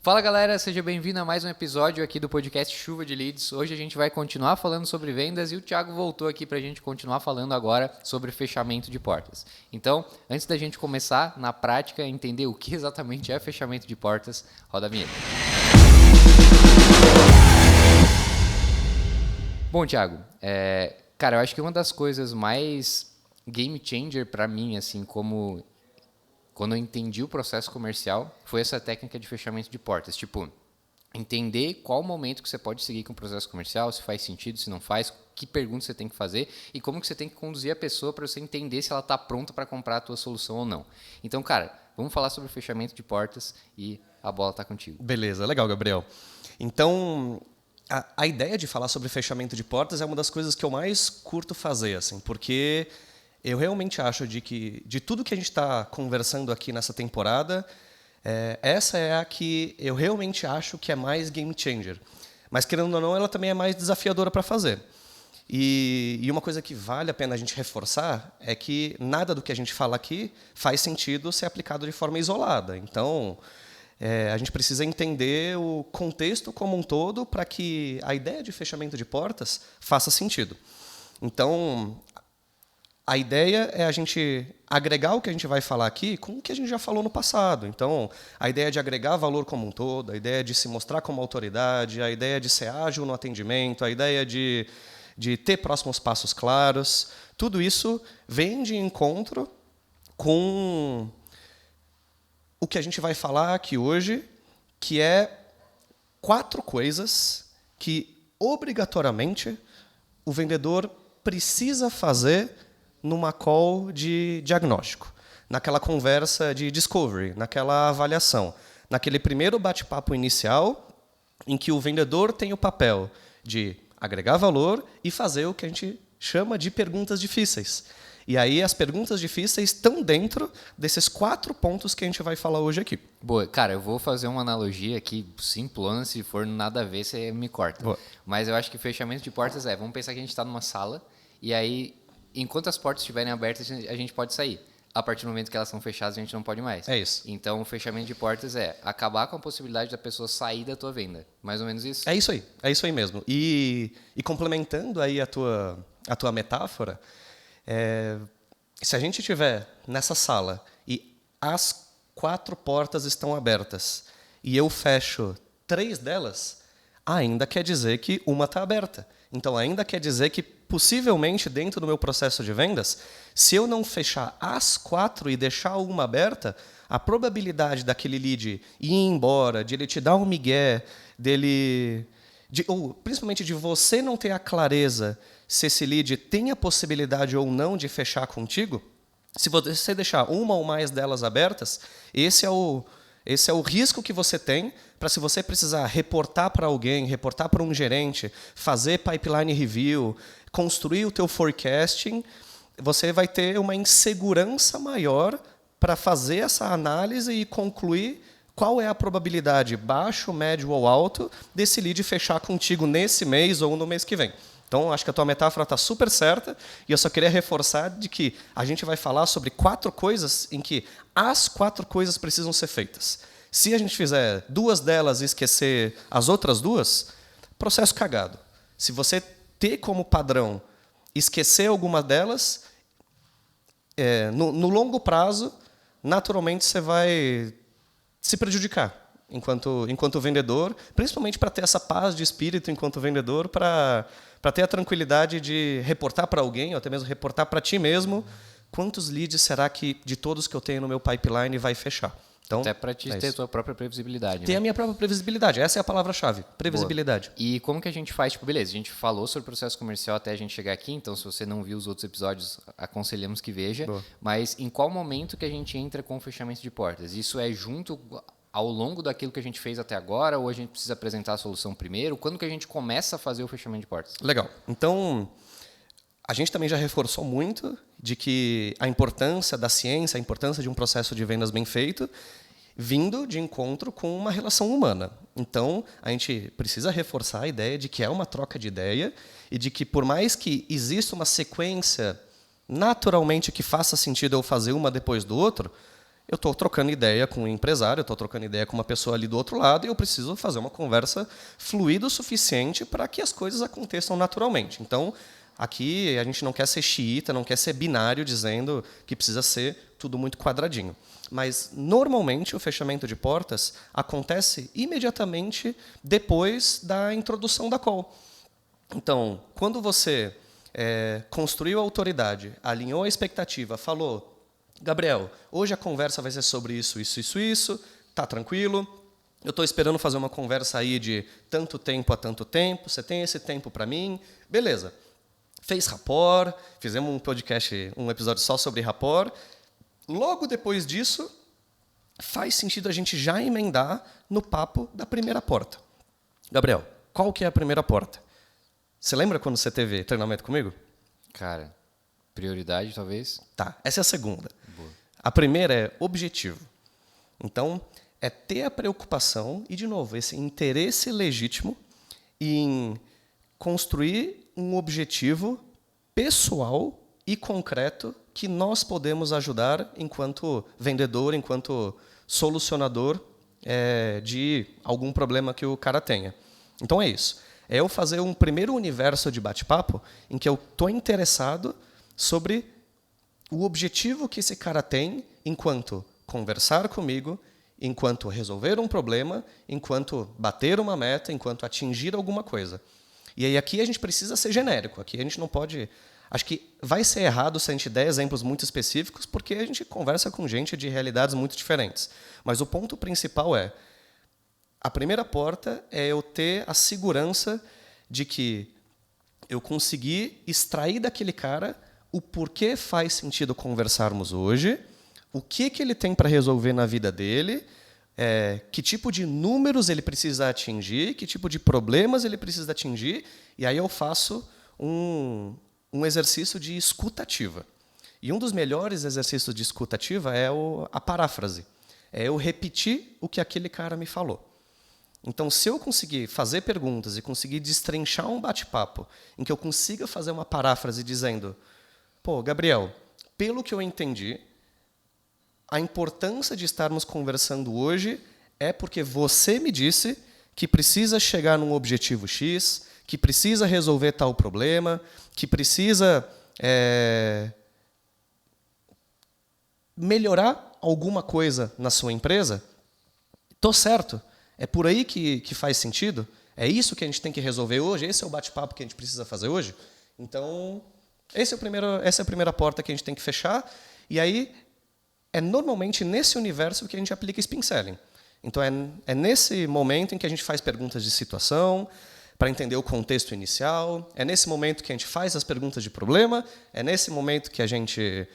Fala galera, seja bem-vindo a mais um episódio aqui do podcast Chuva de Leads. Hoje a gente vai continuar falando sobre vendas e o Thiago voltou aqui para a gente continuar falando agora sobre fechamento de portas. Então, antes da gente começar na prática, entender o que exatamente é fechamento de portas, roda a vinheta. Bom, Thiago, cara, eu acho que uma das coisas mais game changer para mim, assim, como quando eu entendi o processo comercial, foi essa técnica de fechamento de portas. Tipo, entender qual momento que você pode seguir com o processo comercial, se faz sentido, se não faz, que perguntas você tem que fazer e como que você tem que conduzir a pessoa para você entender se ela está pronta para comprar a tua solução ou não. Então, cara, vamos falar sobre fechamento de portas e a bola está contigo. Beleza, legal, Gabriel. Então, a ideia de falar sobre fechamento de portas é uma das coisas que eu mais curto fazer, assim, porque eu realmente acho que de tudo que a gente está conversando aqui nessa temporada, essa é a que eu realmente acho que é mais game changer. Mas, querendo ou não, ela também é mais desafiadora para fazer. E uma coisa que vale a pena a gente reforçar é que nada do que a gente fala aqui faz sentido ser aplicado de forma isolada. Então, a gente precisa entender o contexto como um todo para que a ideia de fechamento de portas faça sentido. Então, a ideia é a gente agregar o que a gente vai falar aqui com o que a gente já falou no passado. Então, a ideia de agregar valor como um todo, a ideia de se mostrar como autoridade, a ideia de ser ágil no atendimento, a ideia de ter próximos passos claros, tudo isso vem de encontro com o que a gente vai falar aqui hoje, que é 4 coisas que, obrigatoriamente, o vendedor precisa fazer numa call de diagnóstico, naquela conversa de discovery, naquela avaliação, naquele primeiro bate-papo inicial em que o vendedor tem o papel de agregar valor e fazer o que a gente chama de perguntas difíceis. E aí as perguntas difíceis estão dentro desses 4 pontos que a gente vai falar hoje aqui. Boa, cara, eu vou fazer uma analogia aqui, simplona, se for nada a ver, você me corta. Boa. Mas eu acho que fechamento de portas vamos pensar que a gente está numa sala e aí, enquanto as portas estiverem abertas, a gente pode sair. A partir do momento que elas são fechadas, a gente não pode mais. É isso. Então, o fechamento de portas é acabar com a possibilidade da pessoa sair da tua venda. Mais ou menos isso? É isso aí mesmo. E complementando aí a tua metáfora, se a gente estiver nessa sala e as 4 portas estão abertas e eu fecho 3 delas, ainda quer dizer que uma está aberta. Então, ainda quer dizer que, possivelmente, dentro do meu processo de vendas, se eu não fechar as 4 e deixar uma aberta, a probabilidade daquele lead ir embora, de ele te dar um migué, ou principalmente de você não ter a clareza se esse lead tem a possibilidade ou não de fechar contigo, se você deixar uma ou mais delas abertas, esse é o risco que você tem para, se você precisar reportar para alguém, reportar para um gerente, fazer pipeline review, construir o teu forecasting, você vai ter uma insegurança maior para fazer essa análise e concluir qual é a probabilidade, baixo, médio ou alto, desse lead fechar contigo nesse mês ou no mês que vem. Então, acho que a tua metáfora está super certa e eu só queria reforçar de que a gente vai falar sobre 4 coisas em que as 4 coisas precisam ser feitas. Se a gente fizer 2 delas e esquecer as outras 2, processo cagado. Se você ter como padrão esquecer alguma delas, no longo prazo, naturalmente você vai se prejudicar enquanto vendedor, principalmente para ter essa paz de espírito enquanto vendedor, para ter a tranquilidade de reportar para alguém, ou até mesmo reportar para ti mesmo, quantos leads será que, de todos que eu tenho no meu pipeline, vai fechar. Então, até para te ter a tua própria previsibilidade. Ter né? a minha própria previsibilidade. Essa é a palavra-chave, previsibilidade. Boa. E como que a gente faz? Tipo, beleza, a gente falou sobre o processo comercial até a gente chegar aqui, então se você não viu os outros episódios, aconselhamos que veja. Boa. Mas em qual momento que a gente entra com o fechamento de portas? Isso é junto ao longo daquilo que a gente fez até agora, ou a gente precisa apresentar a solução primeiro? Quando que a gente começa a fazer o fechamento de portas? Legal. Então, a gente também já reforçou muito de que a importância da ciência, a importância de um processo de vendas bem feito, vindo de encontro com uma relação humana. Então, a gente precisa reforçar a ideia de que é uma troca de ideia e de que, por mais que exista uma sequência naturalmente que faça sentido eu fazer uma depois do outro, eu estou trocando ideia com um empresário, eu estou trocando ideia com uma pessoa ali do outro lado e eu preciso fazer uma conversa fluida o suficiente para que as coisas aconteçam naturalmente. Então, aqui a gente não quer ser xiita, não quer ser binário dizendo que precisa ser tudo muito quadradinho. Mas, normalmente, o fechamento de portas acontece imediatamente depois da introdução da call. Então, quando você construiu a autoridade, alinhou a expectativa, falou, Gabriel, hoje a conversa vai ser sobre isso, isso, isso, isso, tá tranquilo, eu estou esperando fazer uma conversa aí de tanto tempo a tanto tempo, você tem esse tempo para mim, beleza. Fez rapport, fizemos um podcast, um episódio só sobre rapport. Logo depois disso, faz sentido a gente já emendar no papo da primeira porta. Gabriel, qual que é a primeira porta? Você lembra quando você teve treinamento comigo? Cara, prioridade, talvez? Tá, essa é a segunda. Boa. A primeira é objetivo. Então, é ter a preocupação e, de novo, esse interesse legítimo em construir um objetivo pessoal e concreto que nós podemos ajudar enquanto vendedor, enquanto solucionador de algum problema que o cara tenha. Então, é isso. É eu fazer um primeiro universo de bate-papo em que eu estou interessado sobre o objetivo que esse cara tem enquanto conversar comigo, enquanto resolver um problema, enquanto bater uma meta, enquanto atingir alguma coisa. E aí aqui a gente precisa ser genérico. Aqui a gente não pode... Acho que vai ser errado se a gente der exemplos muito específicos, porque a gente conversa com gente de realidades muito diferentes. Mas o ponto principal é... A primeira porta é eu ter a segurança de que eu consegui extrair daquele cara o porquê faz sentido conversarmos hoje, o que ele tem para resolver na vida dele, que tipo de números ele precisa atingir, que tipo de problemas ele precisa atingir, e aí eu faço um exercício de escutativa. E um dos melhores exercícios de escutativa é a paráfrase. É eu repetir o que aquele cara me falou. Então, se eu conseguir fazer perguntas e conseguir destrinchar um bate-papo em que eu consiga fazer uma paráfrase dizendo pô, Gabriel, pelo que eu entendi, a importância de estarmos conversando hoje é porque você me disse que precisa chegar num objetivo X, que precisa resolver tal problema, que precisa melhorar alguma coisa na sua empresa. Tô certo. É por aí que faz sentido? É isso que a gente tem que resolver hoje? Esse é o bate-papo que a gente precisa fazer hoje? Então, essa é a primeira porta que a gente tem que fechar. E aí, é normalmente nesse universo que a gente aplica spin selling. Então, é nesse momento em que a gente faz perguntas de situação, para entender o contexto inicial, é nesse momento que a gente faz as perguntas de problema, é nesse momento que a gente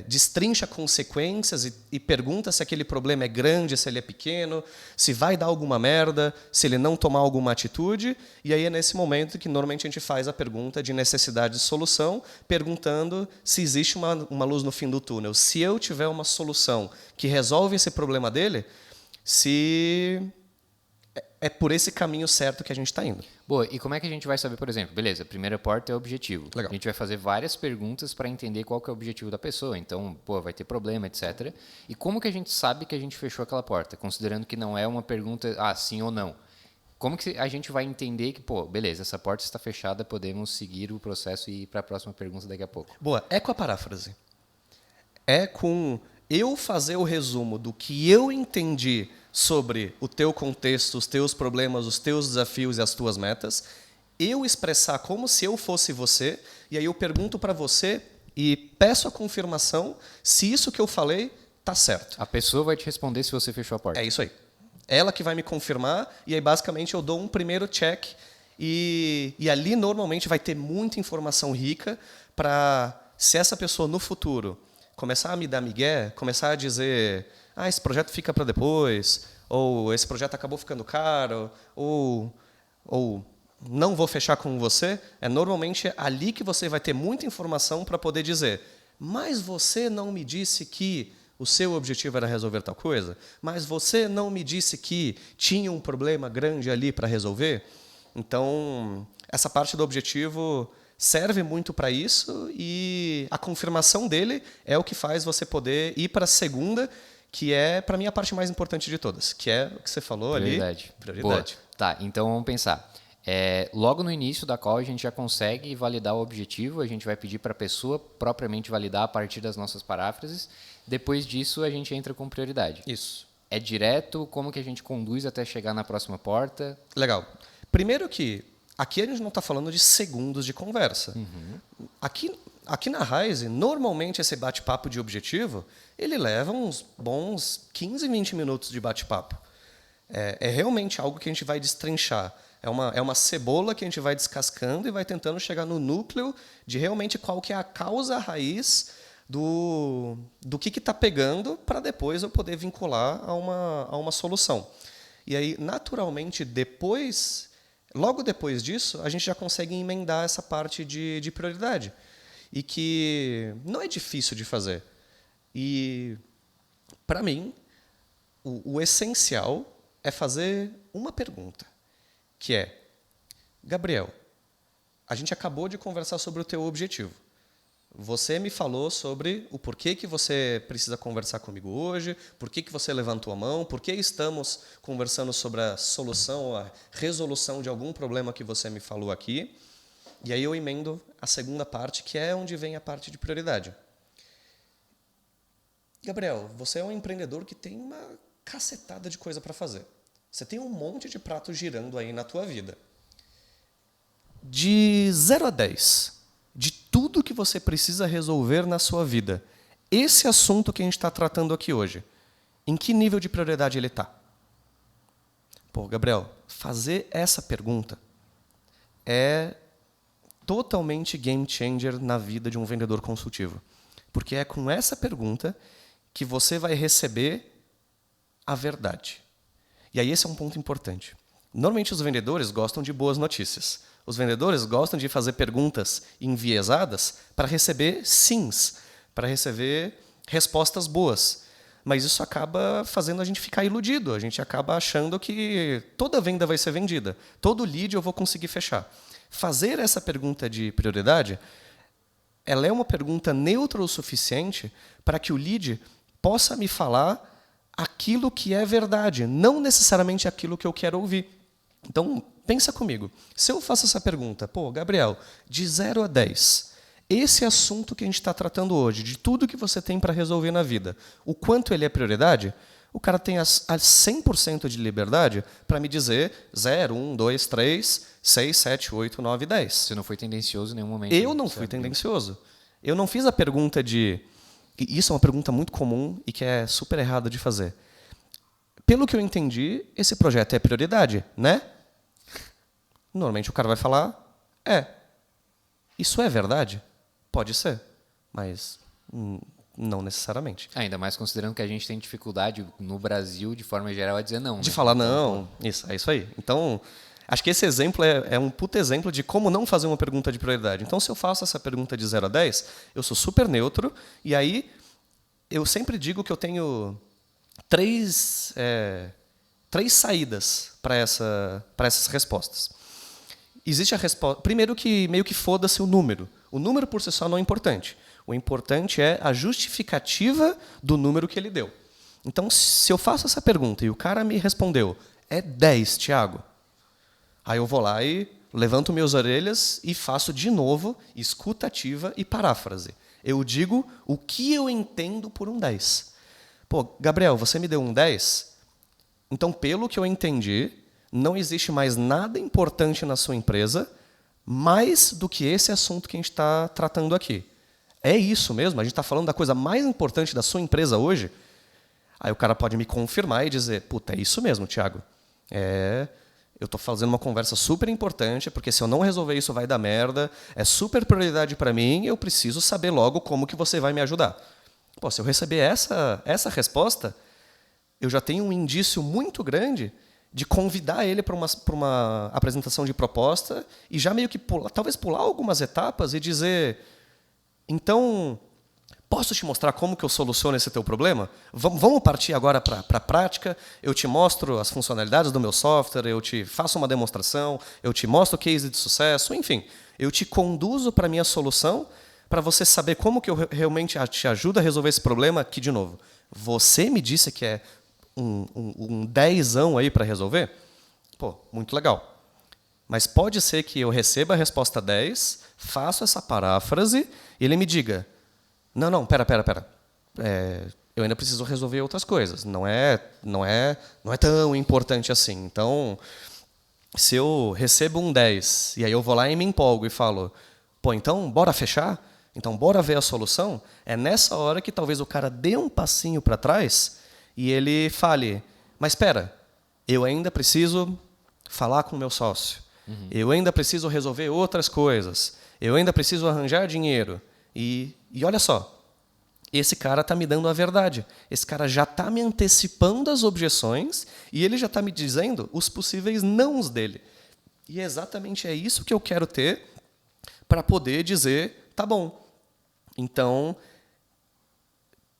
destrincha consequências e pergunta se aquele problema é grande, se ele é pequeno, se vai dar alguma merda, se ele não tomar alguma atitude, e aí é nesse momento que normalmente a gente faz a pergunta de necessidade de solução, perguntando se existe uma luz no fim do túnel. Se eu tiver uma solução que resolve esse problema dele, se... é por esse caminho certo que a gente está indo. Boa, e como é que a gente vai saber, por exemplo, beleza, a primeira porta é o objetivo. Legal. A gente vai fazer várias perguntas para entender qual que é o objetivo da pessoa. Então, pô, vai ter problema, etc. E como que a gente sabe que a gente fechou aquela porta? Considerando que não é uma pergunta, sim ou não. Como que a gente vai entender que, pô, beleza, essa porta está fechada, podemos seguir o processo e ir para a próxima pergunta daqui a pouco? Boa, é com a paráfrase. É com eu fazer o resumo do que eu entendi sobre o teu contexto, os teus problemas, os teus desafios e as tuas metas, eu expressar como se eu fosse você, e aí eu pergunto para você e peço a confirmação se isso que eu falei está certo. A pessoa vai te responder se você fechou a porta. É isso aí. Ela que vai me confirmar, e aí basicamente eu dou um primeiro check, e ali normalmente vai ter muita informação rica para, se essa pessoa no futuro começar a me dar migué, começar a dizer esse projeto fica para depois, ou esse projeto acabou ficando caro, ou não vou fechar com você, é normalmente ali que você vai ter muita informação para poder dizer, mas você não me disse que o seu objetivo era resolver tal coisa? Mas você não me disse que tinha um problema grande ali para resolver? Então, essa parte do objetivo serve muito para isso, e a confirmação dele é o que faz você poder ir para a segunda, que é, para mim, a parte mais importante de todas, que é o que você falou Prioridade. ali. Prioridade. Boa. Tá, então vamos pensar. Logo no início da call a gente já consegue validar o objetivo, a gente vai pedir para a pessoa propriamente validar a partir das nossas paráfrases. Depois disso a gente entra com prioridade. Isso. É direto? Como que a gente conduz até chegar na próxima porta? Legal. Primeiro que aqui a gente não está falando de segundos de conversa. Aqui na Rise, normalmente esse bate-papo de objetivo, ele leva uns bons 15, 20 minutos de bate-papo. É realmente algo que a gente vai destrinchar. É uma cebola que a gente vai descascando e vai tentando chegar no núcleo de realmente qual que é a causa raiz do que está pegando para depois eu poder vincular a uma solução. E aí, naturalmente, logo depois disso, a gente já consegue emendar essa parte de prioridade. E que não é difícil de fazer. E, para mim, o essencial é fazer uma pergunta, que é: Gabriel, a gente acabou de conversar sobre o teu objetivo. Você me falou sobre o porquê que você precisa conversar comigo hoje, por que você levantou a mão, por que estamos conversando sobre a solução, a resolução de algum problema que você me falou aqui. E aí eu emendo a segunda parte, que é onde vem a parte de prioridade. Gabriel, você é um empreendedor que tem uma cacetada de coisa para fazer. Você tem um monte de pratos girando aí na tua vida. De 0 a 10, de tudo que você precisa resolver na sua vida, esse assunto que a gente está tratando aqui hoje, em que nível de prioridade ele está? Pô, Gabriel, fazer essa pergunta é totalmente game changer na vida de um vendedor consultivo. Porque é com essa pergunta que você vai receber a verdade. E aí esse é um ponto importante. Normalmente os vendedores gostam de boas notícias. Os vendedores gostam de fazer perguntas enviesadas para receber sims, para receber respostas boas. Mas isso acaba fazendo a gente ficar iludido. A gente acaba achando que toda venda vai ser vendida. Todo lead eu vou conseguir fechar. Fazer essa pergunta de prioridade, ela é uma pergunta neutra o suficiente para que o lead possa me falar aquilo que é verdade, não necessariamente aquilo que eu quero ouvir. Então, pensa comigo. Se eu faço essa pergunta, pô, Gabriel, de 0 a 10, esse assunto que a gente está tratando hoje, de tudo que você tem para resolver na vida, o quanto ele é prioridade, o cara tem a 100% de liberdade para me dizer 0, 1, 2, 3, 6, 7, 8, 9, 10. Você não foi tendencioso em nenhum momento. Eu não fui tendencioso. Eu não fiz a pergunta de... E isso é uma pergunta muito comum e que é super errada de fazer. Pelo que eu entendi, esse projeto é prioridade, né? Normalmente o cara vai falar, Isso é verdade? Pode ser, mas não necessariamente. Ainda mais considerando que a gente tem dificuldade no Brasil, de forma geral, a dizer não. De falar não, é isso aí. Então, acho que esse exemplo é um puta exemplo de como não fazer uma pergunta de prioridade. Então, se eu faço essa pergunta de 0 a 10, eu sou super neutro, e aí eu sempre digo que eu tenho três saídas para essas respostas. Existe a resposta... Primeiro que meio que foda-se o número. O número por si só não é importante. O importante é a justificativa do número que ele deu. Então, se eu faço essa pergunta e o cara me respondeu, é 10, Thiago. Aí eu vou lá e levanto minhas orelhas e faço de novo escuta ativa e paráfrase. Eu digo o que eu entendo por um 10. Pô, Gabriel, você me deu um 10? Então, pelo que eu entendi, não existe mais nada importante na sua empresa mais do que esse assunto que a gente está tratando aqui. É isso mesmo? A gente está falando da coisa mais importante da sua empresa hoje? Aí o cara pode me confirmar e dizer, puta, é isso mesmo, Thiago. Eu estou fazendo uma conversa super importante, porque se eu não resolver isso vai dar merda, é super prioridade para mim, eu preciso saber logo como que você vai me ajudar. Pô, se eu receber essa resposta, eu já tenho um indício muito grande de convidar ele para uma apresentação de proposta e já meio que talvez pular algumas etapas e dizer, então, posso te mostrar como que eu soluciono esse teu problema? Vamos partir agora para a prática, eu te mostro as funcionalidades do meu software, eu te faço uma demonstração, eu te mostro o case de sucesso, enfim, eu te conduzo para a minha solução para você saber como que eu realmente te ajudo a resolver esse problema, que, de novo, você me disse que é um 10ão aí para resolver? Pô, muito legal. Mas pode ser que eu receba a resposta 10, faço essa paráfrase e ele me diga, não, pera. Eu ainda preciso resolver outras coisas. Não é tão importante assim. Então, se eu recebo um 10 e aí eu vou lá e me empolgo e falo, pô, então bora fechar? Então bora ver a solução? É nessa hora que talvez o cara dê um passinho para trás e ele fale, mas espera, eu ainda preciso falar com o meu sócio. Eu ainda preciso resolver outras coisas. Eu ainda preciso arranjar dinheiro. E olha só, esse cara está me dando a verdade. Esse cara já está me antecipando as objeções e ele já está me dizendo os possíveis nãos dele. E exatamente é isso que eu quero ter para poder dizer, tá bom. Então,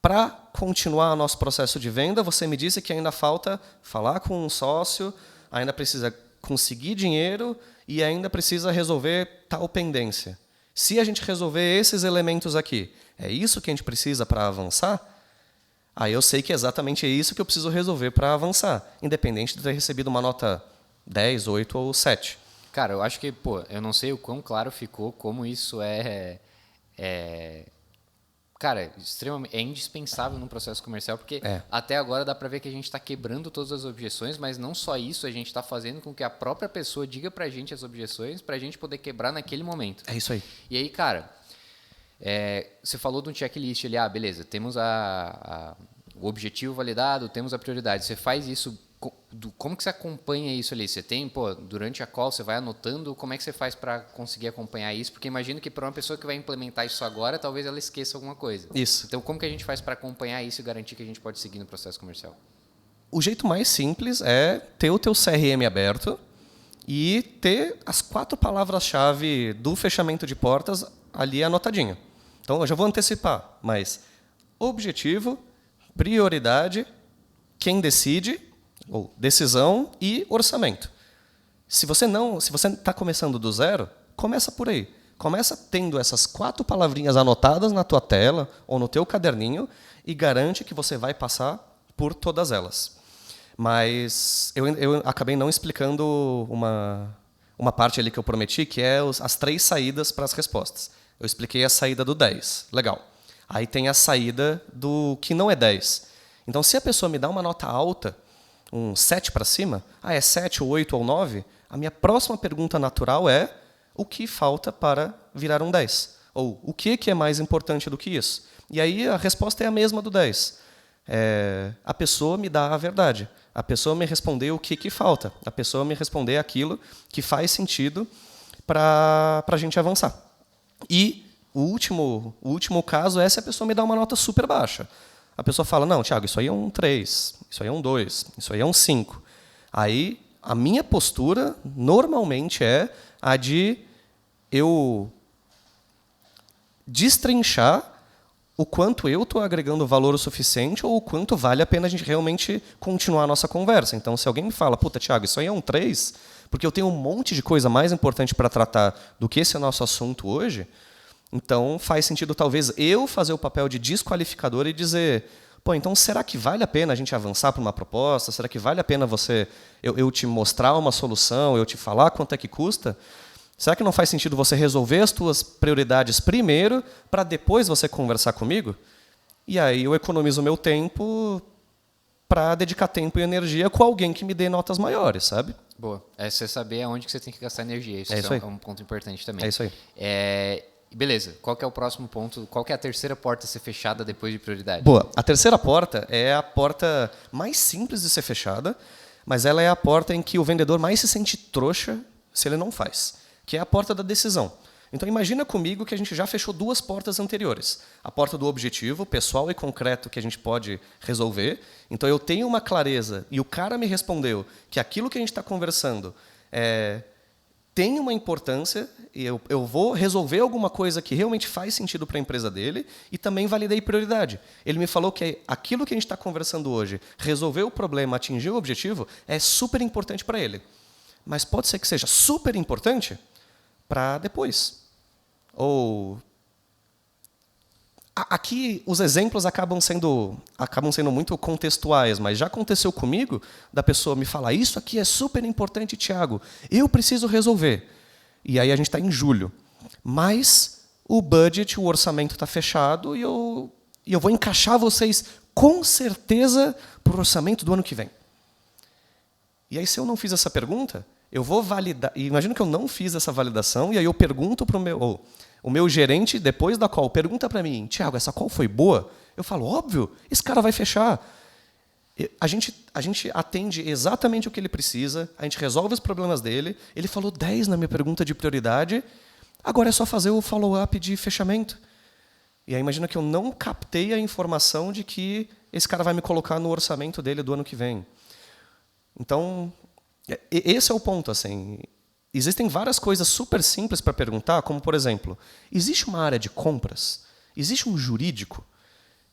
para continuar nosso processo de venda, você me disse que ainda falta falar com um sócio, ainda precisa conseguir dinheiro e ainda precisa resolver tal pendência. Se a gente resolver esses elementos aqui, é isso que a gente precisa para avançar? Aí eu sei que exatamente é isso que eu preciso resolver para avançar, independente de ter recebido uma nota 10, 8 ou 7. Cara, eu acho que, eu não sei o quão claro ficou como isso cara, extremamente, é indispensável num processo comercial, porque até agora dá para ver que a gente está quebrando todas as objeções, mas não só isso, a gente está fazendo com que a própria pessoa diga para a gente as objeções, para a gente poder quebrar naquele momento. É isso aí. E aí, cara, você falou de um checklist ali, beleza, temos o objetivo validado, temos a prioridade. Você faz isso, como que você acompanha isso ali? Você tem, durante a call, você vai anotando, como é que você faz para conseguir acompanhar isso? Porque imagino que para uma pessoa que vai implementar isso agora, talvez ela esqueça alguma coisa. Isso. Então, como que a gente faz para acompanhar isso e garantir que a gente pode seguir no processo comercial? O jeito mais simples é ter o teu CRM aberto e ter as 4 palavras-chave do fechamento de portas ali anotadinho. Então, eu já vou antecipar, mas objetivo, prioridade, quem decide, ou decisão e orçamento. Se você está começando do zero, começa por aí. Começa tendo essas 4 palavrinhas anotadas na tua tela ou no teu caderninho e garante que você vai passar por todas elas. Mas eu acabei não explicando uma parte ali que eu prometi, que é as 3 saídas para as respostas. Eu expliquei a saída do 10. Legal. Aí tem a saída do que não é 10. Então, se a pessoa me dá uma nota alta, um 7 para cima, é 7, ou 8 ou 9, a minha próxima pergunta natural é o que falta para virar um 10? Ou o que é mais importante do que isso? E aí a resposta é a mesma do 10. A pessoa me dá a verdade. A pessoa me responder o que falta. A pessoa me responder aquilo que faz sentido para a gente avançar. E o último caso é se a pessoa me dá uma nota super baixa. A pessoa fala, não, Thiago, isso aí é um 3, isso aí é um 2, isso aí é um 5. Aí, a minha postura, normalmente, é a de eu destrinchar o quanto eu estou agregando valor o suficiente ou o quanto vale a pena a gente realmente continuar a nossa conversa. Então, se alguém me fala, puta, Thiago, isso aí é um 3, porque eu tenho um monte de coisa mais importante para tratar do que esse nosso assunto hoje, então faz sentido talvez eu fazer o papel de desqualificador e dizer, então será que vale a pena a gente avançar para uma proposta? Será que vale a pena eu te mostrar uma solução, eu te falar quanto é que custa? Será que não faz sentido você resolver as tuas prioridades primeiro para depois você conversar comigo? E aí eu economizo o meu tempo para dedicar tempo e energia com alguém que me dê notas maiores, sabe? Boa. É você saber aonde que você tem que gastar energia. Isso é um ponto importante também. É isso aí. Beleza. Qual que é o próximo ponto? Qual que é a terceira porta a ser fechada depois de prioridade? Boa. A terceira porta é a porta mais simples de ser fechada, mas ela é a porta em que o vendedor mais se sente trouxa se ele não faz, que é a porta da decisão. Então, imagina comigo que a gente já fechou 2 portas anteriores. A porta do objetivo, pessoal e concreto, que a gente pode resolver. Então, eu tenho uma clareza e o cara me respondeu que aquilo que a gente está conversando tem uma importância e eu vou resolver alguma coisa que realmente faz sentido para a empresa dele e também validei prioridade. Ele me falou que aquilo que a gente está conversando hoje, resolver o problema, atingir o objetivo, é super importante para ele. Mas pode ser que seja super importante para depois. Ou Aqui os exemplos acabam sendo muito contextuais, mas já aconteceu comigo da pessoa me falar: isso aqui é super importante, Thiago, eu preciso resolver. E aí a gente está em julho. Mas o budget, o orçamento está fechado e eu vou encaixar vocês com certeza para o orçamento do ano que vem. E aí, se eu não fiz essa pergunta, eu vou validar. E imagina que eu não fiz essa validação, e aí eu pergunto para o meu gerente, depois da call, pergunta para mim: Thiago, essa call foi boa? Eu falo: óbvio, esse cara vai fechar. A gente atende exatamente o que ele precisa, a gente resolve os problemas dele. Ele falou 10 na minha pergunta de prioridade, agora é só fazer o follow-up de fechamento. E aí imagina que eu não captei a informação de que esse cara vai me colocar no orçamento dele do ano que vem. Então, esse é o ponto. Assim. Existem várias coisas super simples para perguntar, como, por exemplo, existe uma área de compras? Existe um jurídico?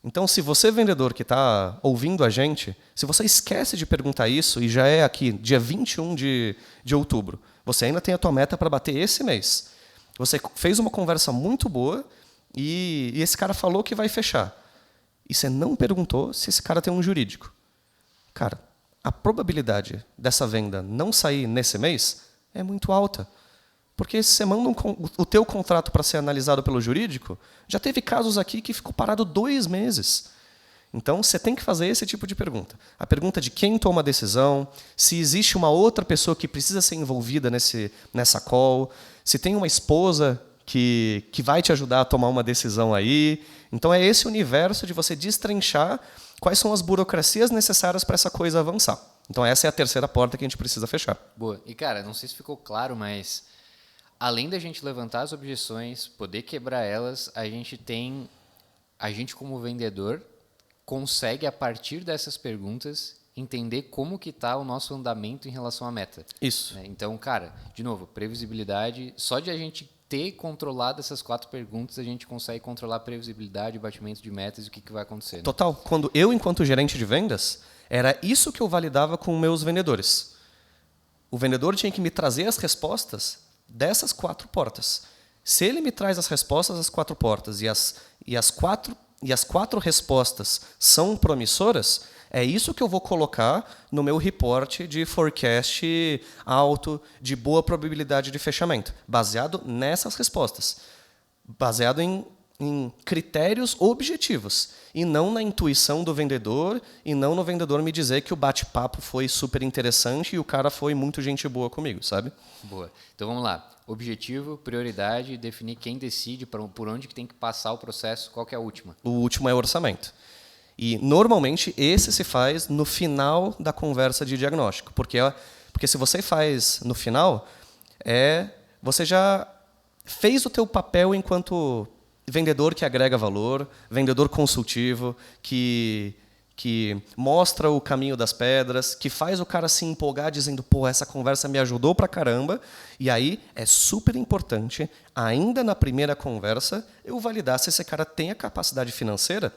Então, se você, vendedor que está ouvindo a gente, se você esquece de perguntar isso, e já é aqui, dia 21 de outubro, você ainda tem a tua meta para bater esse mês. Você fez uma conversa muito boa e esse cara falou que vai fechar. E você não perguntou se esse cara tem um jurídico. Cara, a probabilidade dessa venda não sair nesse mês é muito alta. Porque se você manda o teu contrato para ser analisado pelo jurídico, já teve casos aqui que ficou parado 2 meses. Então, você tem que fazer esse tipo de pergunta. A pergunta de quem toma a decisão, se existe uma outra pessoa que precisa ser envolvida nessa call, se tem uma esposa que vai te ajudar a tomar uma decisão aí. Então, é esse universo de você destrinchar quais são as burocracias necessárias para essa coisa avançar. Então, essa é a terceira porta que a gente precisa fechar. Boa. E, cara, não sei se ficou claro, mas além da gente levantar as objeções, poder quebrar elas, a gente como vendedor consegue, a partir dessas perguntas, entender como que está o nosso andamento em relação à meta. Isso. Então, cara, de novo, previsibilidade, só de a gente ter controlado essas 4 perguntas, a gente consegue controlar a previsibilidade, o batimento de metas e o que vai acontecer. Né? Total. Quando eu, enquanto gerente de vendas, era isso que eu validava com meus vendedores. O vendedor tinha que me trazer as respostas dessas 4 portas. Se ele me traz as respostas das 4 portas e as 4 respostas são promissoras, é isso que eu vou colocar no meu report de forecast alto, de boa probabilidade de fechamento, baseado nessas respostas, baseado em critérios objetivos, e não na intuição do vendedor, e não no vendedor me dizer que o bate-papo foi super interessante e o cara foi muito gente boa comigo, sabe? Boa. Então vamos lá. Objetivo, prioridade, definir quem decide, por onde que tem que passar o processo, qual que é a última? O último é o orçamento. E, normalmente, esse se faz no final da conversa de diagnóstico. Porque se você faz no final, você já fez o teu papel enquanto vendedor que agrega valor, vendedor consultivo, que mostra o caminho das pedras, que faz o cara se empolgar dizendo: pô, essa conversa me ajudou pra caramba. E aí é super importante, ainda na primeira conversa, eu validar se esse cara tem a capacidade financeira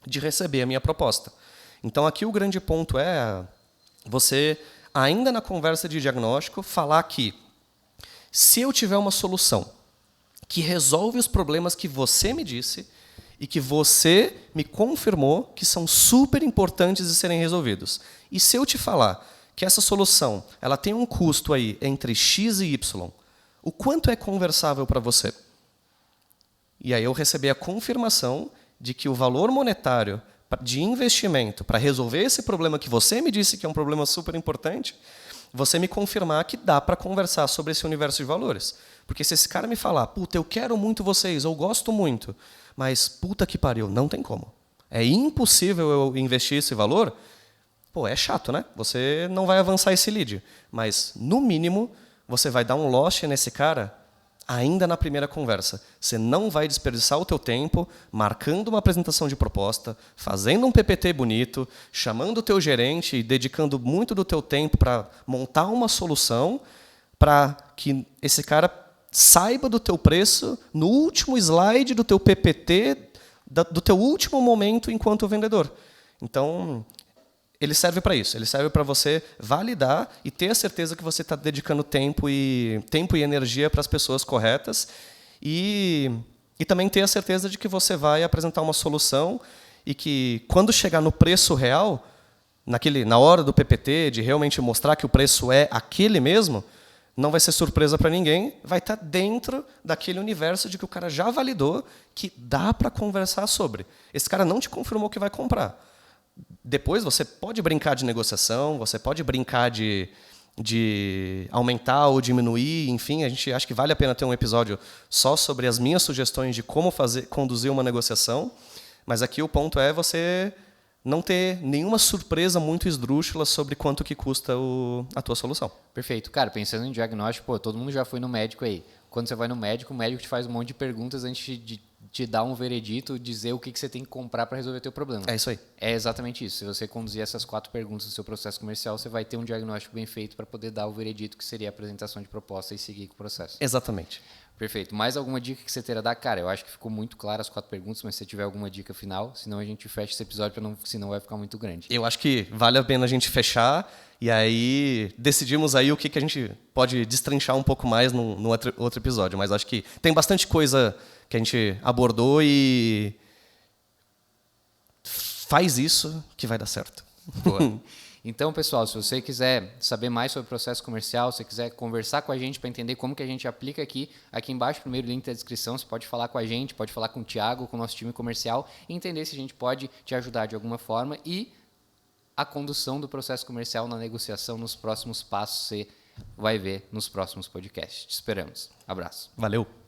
de receber a minha proposta. Então, aqui o grande ponto é você, ainda na conversa de diagnóstico, falar que se eu tiver uma solução que resolve os problemas que você me disse e que você me confirmou que são super importantes de serem resolvidos, e se eu te falar que essa solução ela tem um custo aí entre X e Y, o quanto é conversável para você? E aí eu recebi a confirmação de que o valor monetário de investimento para resolver esse problema que você me disse que é um problema super importante, você me confirmar que dá para conversar sobre esse universo de valores. Porque se esse cara me falar: puta, eu quero muito vocês, eu gosto muito, mas puta que pariu, não tem como. É impossível eu investir esse valor, pô, é chato, né? Você não vai avançar esse lead. Mas, no mínimo, você vai dar um lost nesse cara ainda na primeira conversa. Você não vai desperdiçar o teu tempo marcando uma apresentação de proposta, fazendo um PPT bonito, chamando o teu gerente e dedicando muito do teu tempo para montar uma solução para que esse cara saiba do teu preço no último slide do teu PPT, do teu último momento enquanto vendedor. Então, ele serve para isso. Ele serve para você validar e ter a certeza que você está dedicando tempo e energia para as pessoas corretas. E E também ter a certeza de que você vai apresentar uma solução e que, quando chegar no preço real, na hora do PPT, de realmente mostrar que o preço é aquele mesmo, não vai ser surpresa para ninguém, vai estar dentro daquele universo de que o cara já validou que dá para conversar sobre. Esse cara não te confirmou que vai comprar. Depois você pode brincar de negociação, você pode brincar de aumentar ou diminuir, enfim, a gente acha que vale a pena ter um episódio só sobre as minhas sugestões de como conduzir uma negociação, mas aqui o ponto é você não ter nenhuma surpresa muito esdrúxula sobre quanto que custa a tua solução. Perfeito. Cara, pensando em diagnóstico, pô, todo mundo já foi no médico aí. Quando você vai no médico, o médico te faz um monte de perguntas antes de te dar um veredito, dizer o que você tem que comprar para resolver o teu problema. É isso aí. É exatamente isso. Se você conduzir essas 4 perguntas no seu processo comercial, você vai ter um diagnóstico bem feito para poder dar o veredito, que seria a apresentação de proposta e seguir com o processo. Exatamente. Perfeito. Mais alguma dica que você terá a dar? Cara, eu acho que ficou muito claro as 4 perguntas, mas se você tiver alguma dica final, senão a gente fecha esse episódio, senão vai ficar muito grande. Eu acho que vale a pena a gente fechar e aí decidimos aí o que a gente pode destrinchar um pouco mais no outro episódio. Mas acho que tem bastante coisa que a gente abordou e faz isso que vai dar certo. Boa. Então, pessoal, se você quiser saber mais sobre o processo comercial, se você quiser conversar com a gente para entender como que a gente aplica aqui embaixo, primeiro link da descrição, você pode falar com a gente, pode falar com o Thiago, com o nosso time comercial, e entender se a gente pode te ajudar de alguma forma, e a condução do processo comercial na negociação nos próximos passos você vai ver nos próximos podcasts. Te esperamos. Abraço. Valeu.